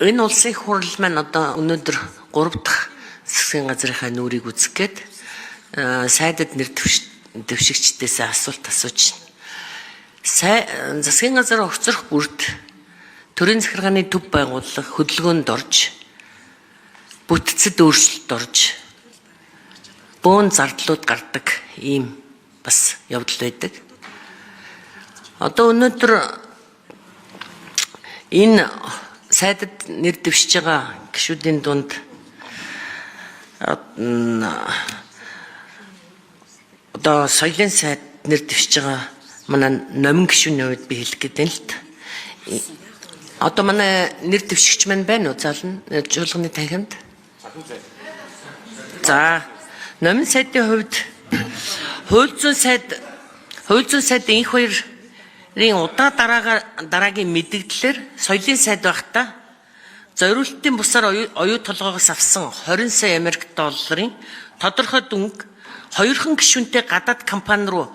Энэ улсын хурал маань одоо өнөөдөр 3 дахь засгийн газрынхаа нүрийг үзэх гээд сайдад нэр дэвшигчдээс асуулт асууж байна. Засгийн газар огцрох бүрд төрийн захиргааны төв байгууллага хөдөлгөөнд орж бүтцэд өөрчлөлт орж бөөн зардлууд гардаг ийм бас явдал байдаг. Одоо өнөөдөр энэ сайдад нэр дэвшиж байгаа гишүүдийн дунд одоо соёлын сайд нэр дэвшиж байгаа манай номин гишүүний хувьд би хэлэх гэдэг л та. Одоо манай нэр дэвшигч маань байна уу? Зална жуулганы танхимд. За номин сайдын хувьд хууль зүйн сайд энх хоёрын удаа дараагийн мэдээлэлээр соёлын сайд байхдаа зориултын бусаар оюу толгоогоос авсан 20 сая Америк долларын тодорхой дүнг хоёрхан гишүүнтэй гадаад компани руу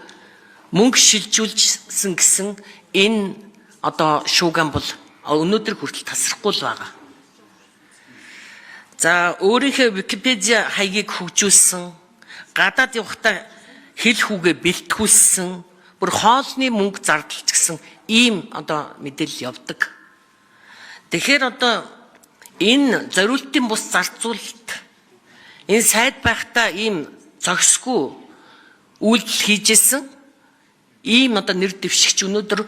мөнгө шилжүүлсэн гэсэн энэ одоо шууган бол өнөөдөр хүртэл тасрахгүй л байгаа. За өөрийнхөө Википедиа хаягийг хөгжүүлсэн, гадаад явахдаа хэл хүүгээ бэлтгүүлсэн, бүр хоолны мөнгө зардалч гэсэн ийм одоо мэдээлэл явдаг. Тэгэхээр одоо энэ зориултын бус зарцуулалт энэ сайд байхдаа ийм зохисгүй үйлдэл хийжсэн ийм одоо нэр дэвшигч өнөөдөр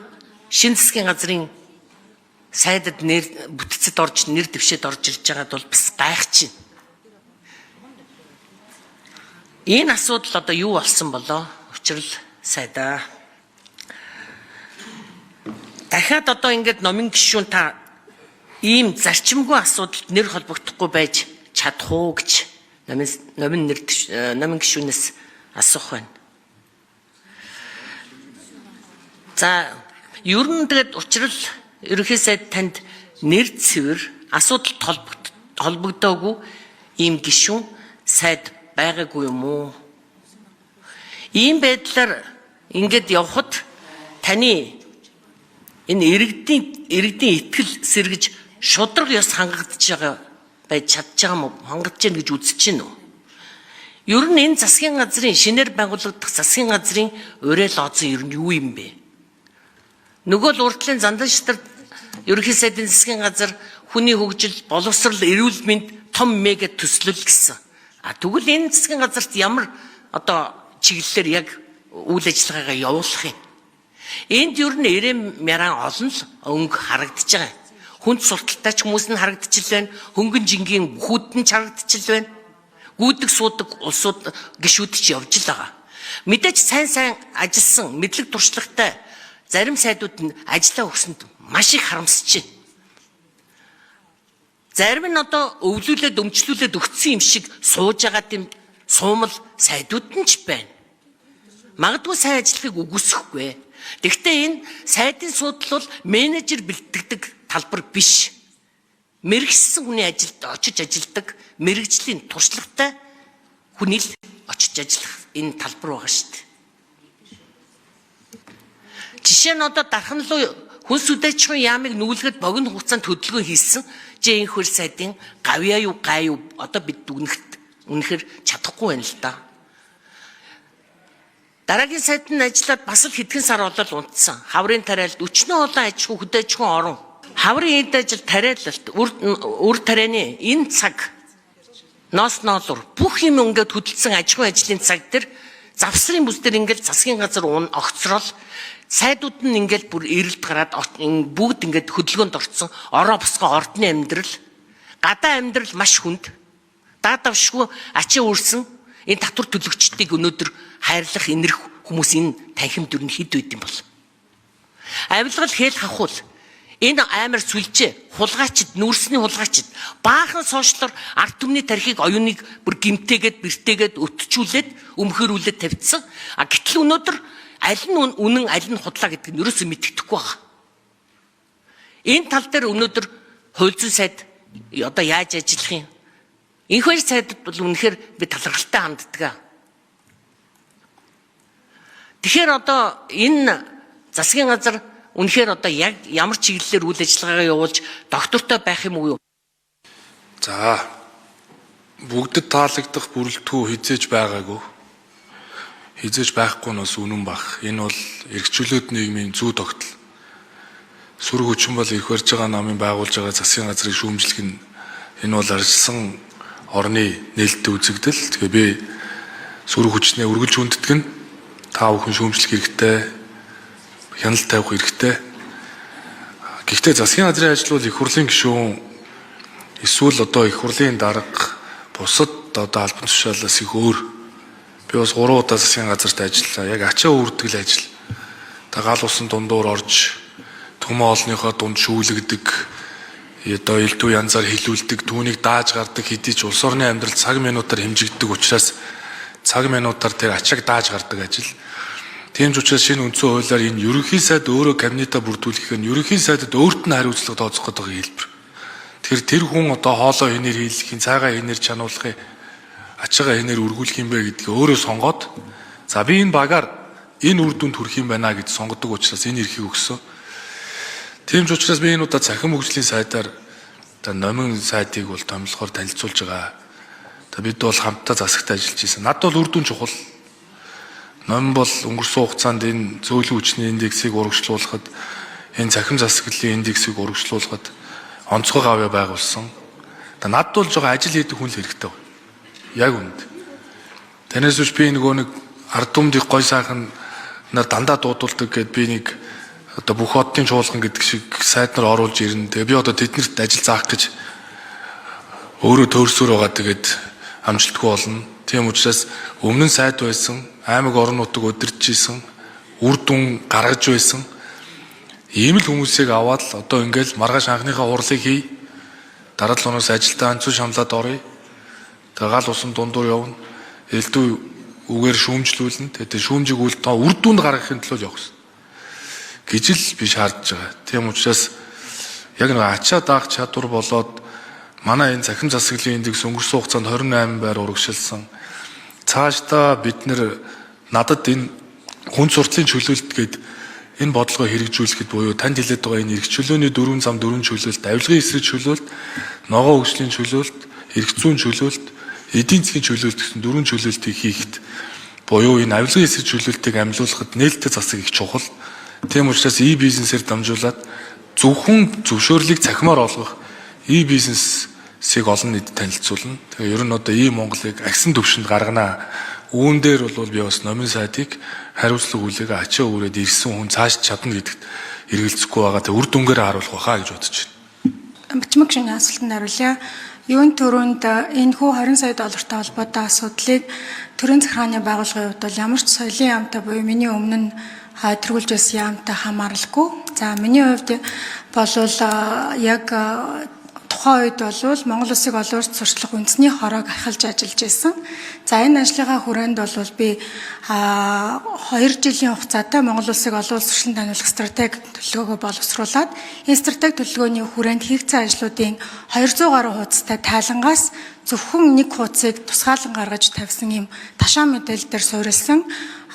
шинэ засгийн газрын сайдад нэр бүтцэд орж нэр дэвшээд орж ирж байгаад бол бас гайхаж байна. Энэ асуудал одоо юу болсон болоо? Учрал сайдаа. Дахиад одоо ингээд номин гишүүн та ийм зарчимгүй асуудалд нэр холбогдохгүй байж чадах уу гэж номин гишүүнээс асуух байна. За ер нь тэгээд учрал ерөнхий сайд танд нэр цэвэр асуудалд холбогдоогүй ийм гишүүн сайд байгаагүй юм уу? Ийм байдлаар ингээд явхад таны энэ иргэдийн итгэл сэргэж шудраг ёс хангагдж байгаа байж чадж байгаа юм уу? Хангагдж гэнэ гэж үзэж байна уу? Ер нь энэ засгийн газрын шинээр байгуулагдах засгийн газрын уриал оцсон ер нь юу юм бэ? Нөгөө л уртлын зандан шатар ерөнхий сайдын засгийн газар хүний хөгжил, боловсрал, эрүүл мэнд том мега төслөл гэсэн. Тэгвэл энэ засгийн газарт ямар одоо чиглэлээр яг үйл ажиллагаагаа явуулах юм? Энд ер нь 90 мянган олон л өнгө харагдаж байгаа. Хүнд сурталтай ч хүмүүс нь харагдчихл байна. Хөнгөн жингийн бүхүүд нь харагдчихл байна. Гүйдэг суудаг улсууд гишүүд ч явж л байгаа. Мэдээж сайн ажилласан, мэдлэг туршлагатай зарим сайдууд нь ажиллаа өгсөнд маш их харамсаж байна. Зарим нь одоо өвлүүлээд өмчлүүлээд өгсөн юм шиг сууж байгаа тийм суумал сайдууд нь ч байна. Магадгүй сайн ажиллахыг үгүйсэхгүй. Гэхдээ энэ сайдын судал бол менежер бэлтгэдэг талбар биш. Мэргэжсэн хүний ажилд очиж ажилладаг, мэргэжлийн туршлагатай хүний л очиж ажиллах энэ талбар байгаа шүү дээ. Жишээ нь одоо дарханлуу хүн сүдээчхэн яамыг нүүлгээд богино хугацаанд хөдөлгөөн хийсэн жин хөл сайдын гавьяа юу гай юу одоо бид дүгнэхт үнэхээр чадахгүй байна л да. Дараагийн сайдын ажиллаад бас л хэдхэн сар болол унтсан. Хаврын тариалд өчнөө олон аж ахуй хөдөөжхөн орон. Хаврын эд ажил тариалалт үр тарианы энэ цаг ноос ноолор бүх юм ингээд хөдөлсөн аж ахуй ажлын цаг дээр завсрын бүс дээр ингээд засгийн газар огцрол сайдууд нь ингээд бүр эрэлд гараад бүгд ингээд хөдөлгөөнд орцсон ороо босгоо ордны амьдрал гадаа амьдрал маш хүнд даадавшгүй ачаа үрсэн энэ татвар төлөгчдийг өнөөдөр хайрлах инэрх хүмүүс энэ танхимд юу хэд байд юм бол авилгал хэл хахуул энэ амар сүлжээ хулгайчд нүүрсний хулгайчд баахан сошиалор ард түмний тархийг оюуныг бүр гимтээгээд бэртээгээд өтчүүлээд өмхөрүүлээд тавьдсан. Гэтэл өнөөдөр аль нь үнэн аль нь худлаа гэдэг нь ерөөсөө мэддэхгүй байгаа. Энэ тал дээр өнөөдөр хууль зүйн сайд одоо яаж ажиллах юм? Энэ хоёр сайдд бол үнэхээр би талархалтай ханддаг. Тэгэхээр одоо энэ засгийн газар үнэхээр одоо яг ямар чиглэлээр үйл ажиллагаагаа явуулж доктортой байх юм уу? За бүгдэд таалагдах бүрэлдэхүүн хизээж байгаагүй. Хизээж байхгүй нь бас үнэн баг. Энэ бол эрхчлөөд нийгмийн зүй тогтол. Сүрэг хүчин бол их барьж байгаа намын байгуулж байгаа засгийн газрыг шүүмжлэх нь энэ бол арчилсан орны нээлттэй үзэгдэл. Тэгээ би сүрэг хүчнээ үргэлж хүнддэг нь та бүхэн шүүмжлэх хэрэгтэй, хяналт тавих хэрэгтэй. Гэхдээ засгийн газрын ажил бол их хурлын гишүүн эсвэл одоо их хурлын дарга бусад одоо албан тушаалаас их өөр. Би бас 3 удаа засгийн газарт ажиллаа. Яг ачаа үрдгэл ажил. Та гал усан дундуур орж төмөө олныхоо дунд шүүлэгдэг, одоо элдв янзаар хилүүлдэг, түүнийг дааж гардаг хэдий ч улс орны амьдрал цаг минутаар хэмжигддэг учраас цаг минутаар тэр ачааг дааж гардаг ажил. Тийм ч учраас шинэ үндсэн хуулиар энэ ерөнхий сайд өөрөө кабинетаа бүрдүүлэх нь ерөнхий сайдад өөрт нь хариуцлага тооцох гэдэг хэлбэр. Тэр хүн одоо хоолоо хинээр хийлгэхийн, цайгаа хинээр чануулахын, ачаагаа хинээр үргүүлэх юм бэ гэдгийг өөрөө сонгоод за би энэ багаар энэ үр дүнд хүрэх юм байна гэж сонгодог учраас энэ эрхийг өгсөн. Тийм ч учраас би энэ удаа цахим хөгжлийн сайдаар номын сайдыг бол томилохоор танилцуулж байгаа. Бид бол хамтдаа засагт ажиллаж байсан. Над бол үр дүн чухал. Ном бол өнгөрсөн хугацаанд энэ зөөлөн хүчний индексийг урагшлуулахад, энэ цахим засаглалын индексийг урагшлуулахад онцгой гавьяа байгуулсан. Над болж байгаа ажил хийдэг хүн л хэрэгтэй. Яг үүнд. Танаас биш би нэг ард түмдийн гой сайхан нар дандаа дуудулдаг гэд би нэг одоо бүх хотын чуулган гэдэг шиг сайд нар оруулж ирнэ. Тэгээ би одоо тэднэрт ажил заах гэж өөрөө төрсөөр байгаа тэгээд амжилтгүй болно. Тийм учраас өмнө нь сайд байсан, аймаг орон нутаг удирдах исэн, үр дүн гаргаж байсан. Ийм л хүмүүсийг аваад л одоо ингээл маргааш анхныхаа хурлыг хий. Дараа 7 хоногоос ажилдаа анцуу шамлаад оръё. Тэгээ гал усан дундуур явна. Элдв үгээр шүүмжлүүлнэ. Тэгээ шүүмжийг үл тоо үр дүнд гаргахын төлөө явах гэж л би шаардж байгаа. Тийм учраас яг нэг ачаа даах чадвар болоод манай энэ цахим засаглалын индекс өнгөрсөн хугацаанд 28 байр урагшилсан. Цаашдаа бид надад энэ хүн суртлын чөлөөлт гээд энэ бодлогоо хэрэгжүүлэхэд буюу танд хэлээд байгаа энэ эрх чөлөөний 4 зам 4 чөлөөлт, авилгын эсрэг чөлөөлт, ногоо хөгжлийн чөлөөлт, эрх зүйн чөлөөлт, эдийн засгийн чөлөөлт гэсэн 4 чөлөөлтийг хийхэд буюу энэ авилгын эсрэг чөлөөлтийг амжуулахад нээлттэй засаг их чухал. Тийм учраас бизнесээр дамжуулаад зөвхөн зөвшөөрлийг цахимаар олгох бизнесийг олон нийтэд танилцуулна. Тэгээ ер нь одоо Монголыг агсан төвшөнд гаргана. Үүн дээр бол би бас номын сайдыг хариуцлага хүлээгээ ачаа өрөөд ирсэн хүн цааш чадна гэдэгт эргэлзэхгүй байгаа. Тэг үр дүнгээр харуулах байхаа гэж бодож байна. Бичмэг шинэ асуултанд хариулъя. Юун төрөнд энэ хүү 20 сая доллартай холбоотой асуудлыг төрийн захиргааны байгууллагын хувьд бол ямар ч соёлын яамтай буюу миний өмнө нь тэргүүлж байсан яамтай хамааралгүй. За миний хувьд болвол яг тухайн үед бол Монгол Улсыг олон улсад сурчлах үндэсний хороог ахилж ажиллаж байсан. За энэ ажлынхаа хүрээнд бол би 2 жилийн хугацаатай Монгол Улсыг олон улс сурчлан таниулах стратеги төлөвлөгөөгөө боловсруулад энэ стратеги төлөвлөгөөний хүрээнд хийгдсэн ажлуудын 200 гаруй хуудастай тайлангаас зөвхөн нэг хуудсыг тусгаалan гаргаж тавьсан юм ташаан мэдээлэл дээр суурилсан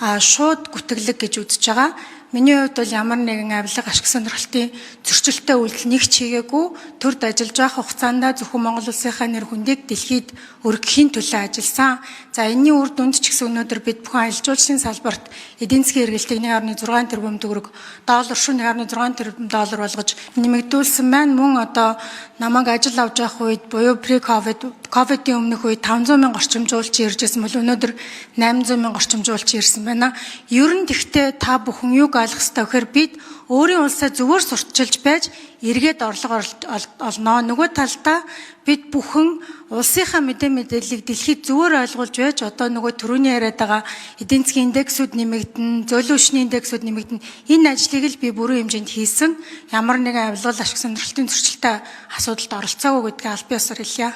шууд гүтгэлэг гэж үзэж байгаа. Миний хувьд бол ямар нэгэн авилга ашиг сонирхлын зөрчилтэй үйлдэл нэг ч хийгээгүй. Төрд ажиллаж байх хугацаанд зөвхөн Монгол Улсынхаа нэр хүндийг дэлхийд өргөхийн төлөө ажилласан. За энэний үр дүнд ч гэсэн өнөөдөр бид бүхэн аялал жуулчлалын салбарт эдийн засгийн эргэлтийг 1.6 тэрбум төгрөг доллар шуу 1.6 тэрбум доллар болгож нэмэгдүүлсэн байна. Мөн одоо намайг ажил авч явах үед буюу ковидын өмнөх үед 500 мянга орчимжуулч иржсэн бол өнөөдөр 800 мянга орчимжуулч ирсэн байна. Ер нь тэгтээ та бүхэн юуг ойлгох ёстой гэхээр бид өөрийн улсаа зүгээр сурталчилж байж эргээд орлого олноо. Нөгөө талдаа бид бүхэн улсынхаа мэдээллийг дэлхийд зүгээр ойлгуулж байж одоо нөгөө түрүүний яриад байгаа эдийн засгийн индексүүд нэмэгдэн, зөөлөн хүчний индексүүд нэмэгдэн энэ ажлыг л би бүрэн хэмжээнд хийсэн. Ямар нэгэн авилгал ашиг сонирхлын зөрчилтэй асуудалд оролцоогүй гэдгийг аль биесээр хэлье.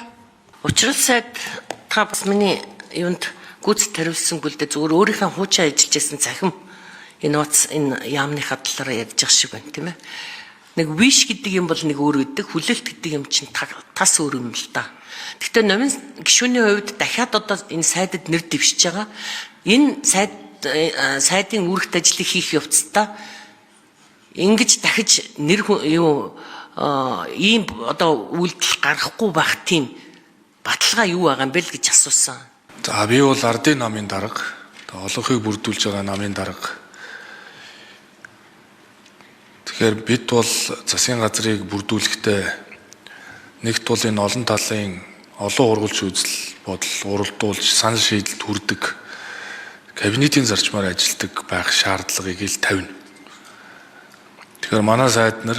Учир нь сайд та бас миний юунд гүйцэд хариулсангүй л дээ зүгээр өөрийнхөө хуучаа ажиллаж байсан цахим энэ яамны хадлаараа ярьж байгаа шиг байна тийм ээ. Нэг виш гэдэг юм бол нэг өөр өгдөг, хүлээлт гэдэг юм чинь тас өөр юм л да. Гэхдээ номын гишүүний хувьд дахиад одоо энэ сайдад нэр дэвшиж байгаа. Энэ сайдын үүрэгт ажлыг хийх явцдаа ингэж дахиж нэр ийм одоо үйлдэл гаргахгүй байх тийм баталгаа юу байгаа юм бэ л гэж асуусан. За би бол ардын намын дарга, олонхыг бүрдүүлж байгаа намын дарга. Тэгэхээр бид бол засгийн газрыг бүрдүүлэхдээ нэг тул энэ олон талын олон ургалж үзэл бодол уралдуулж санал шийдэлд хүрдэг кабинетийн зарчмаар ажилладаг байх шаардлагыг ил тавина. Тэгэхээр манай сайд нар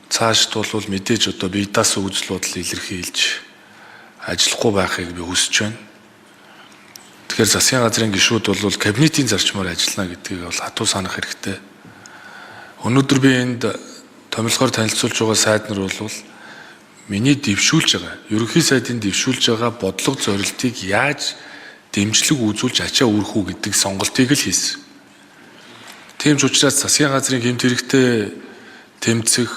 цаашд бол мэдээж одоо биедас үзэл бодол илэрхийлж ажиллахгүй байхыг би хүсэж байна. Тэгэхээр засгийн газрын гишүүд бол кабинетийн зарчмаар ажиллана гэдгийг бол хатуу санах хэрэгтэй. Өнөөдөр би энд томилгоор танилцуулж байгаа сайд нар бол миний дэвшүүлж байгаа, ерөнхий сайдын дэвшүүлж байгаа бодлого зорилтыг яаж дэмжлэг үзүүлж ачаа үрэх үү гэдэг сонголтыг л хийсэн. Тийм ч учраас засгийн газрын гэмт хэрэгтэй тэмцэх,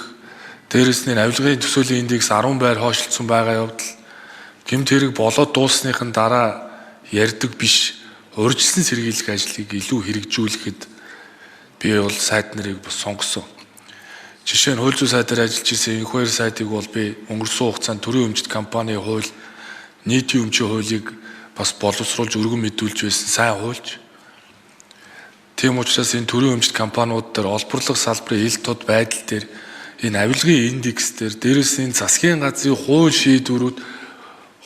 дээрэс нь авилгын төсөөлийн индекс 10 байр хойшлцсон байгаа явдал гэмт хэрэг болоод дууссаных нь дараа ярьдаг биш, урьдчилан сэргийлэх ажлыг илүү хэрэгжүүлэхэд би бол сайд нарыг бас сонгосон. Жишээ нь хууль зүйн сайдаар ажиллаж исэн энх хоёр сайдыг бол би өнгөрсөн хугацаанд төрийн өмчт компани хууль, нийтийн өмчийн хуулийг бас боловсруулж өргөн мэдүүлж байсан сайн хуульч. Тийм учраас энэ төрийн өмчт компаниуд дээр олборлох салбарын ил тод байдал дээр энэ авилгын индекс дээр дээрээс нь засгийн газрын хууль шийдвэрүүд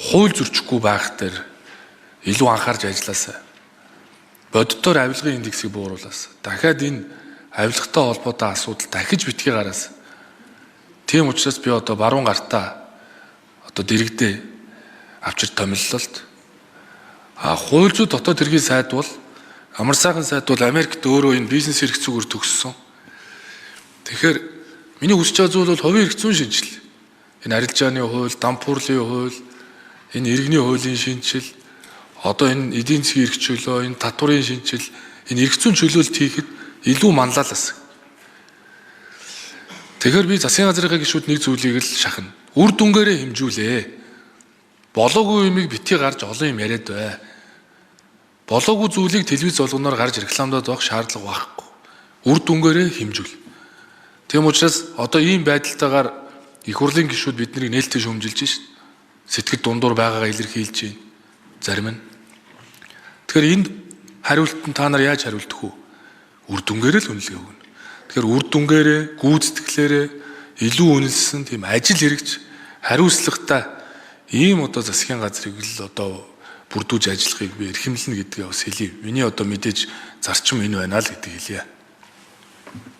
хууль зөрчихгүй байх дээр илүү анхаарч ажилласаа. Боддоор авилгын индексийг бууруулаас. Дахиад энэ авилгатай холбоотой асуудал дахиж битгий гараас. Тийм учраас би одоо баруун гартаа одоо дэрэгдээ авчир томиллолт. Хууль зүйн дотоод хэргийн сайд бол амар сайхан сайд бол Америкт өөрөө энэ бизнес эрх зүйгээр төгссөн. Тэгэхээр миний хүсэж байгаа зүйл бол хувийн эрх зүйн шинжил. Энэ арилжааны хууль, дампуурлын хууль, энэ иргэний хуулийн шинжил, одоо энэ эдийн засгийн эрх чөлөө, энэ татварын шинжил, энэ эрх зүйн чөлөөлт хийхэд илүү манлайлаас. Тэгэхээр би засгийн газрын гишүүд нэг зүйлийг л шахна. Үр дүнгээрээ хэмжүүлээ. Болоогүй юмыг битгий гарч олон юм яриад бай. Болоогүй зүйлийг телевиз болгоноор гарч рекламадад байх шаардлага байхгүй. Үр дүнгээрээ хэмжүүл. Тийм учраас одоо ийм байдалтайгаар их хурлын гишүүд биднийг нээлттэй шөмжилж шин. Сэтгэл дундуур байгаагаа илэрхийлж байна. Зарим нь. Тэгэхээр энд хариулт нь та нар яаж хариулдах вэ? Үр дүнгээрээ л үнэлгээ өгнө. Тэгэхээр үр дүнгээрээ, гүйцэтгэлээрээ илүү үнэлсэн тийм ажил хэрэгж хариуцлагатай ийм одоо засгийн газрыг л одоо бүрдүүлж ажиллахыг би эрхэмлэнэ гэдгээ бас хэлье. Миний одоо мэдээж зарчим энэ байна л гэдгийг хэлье.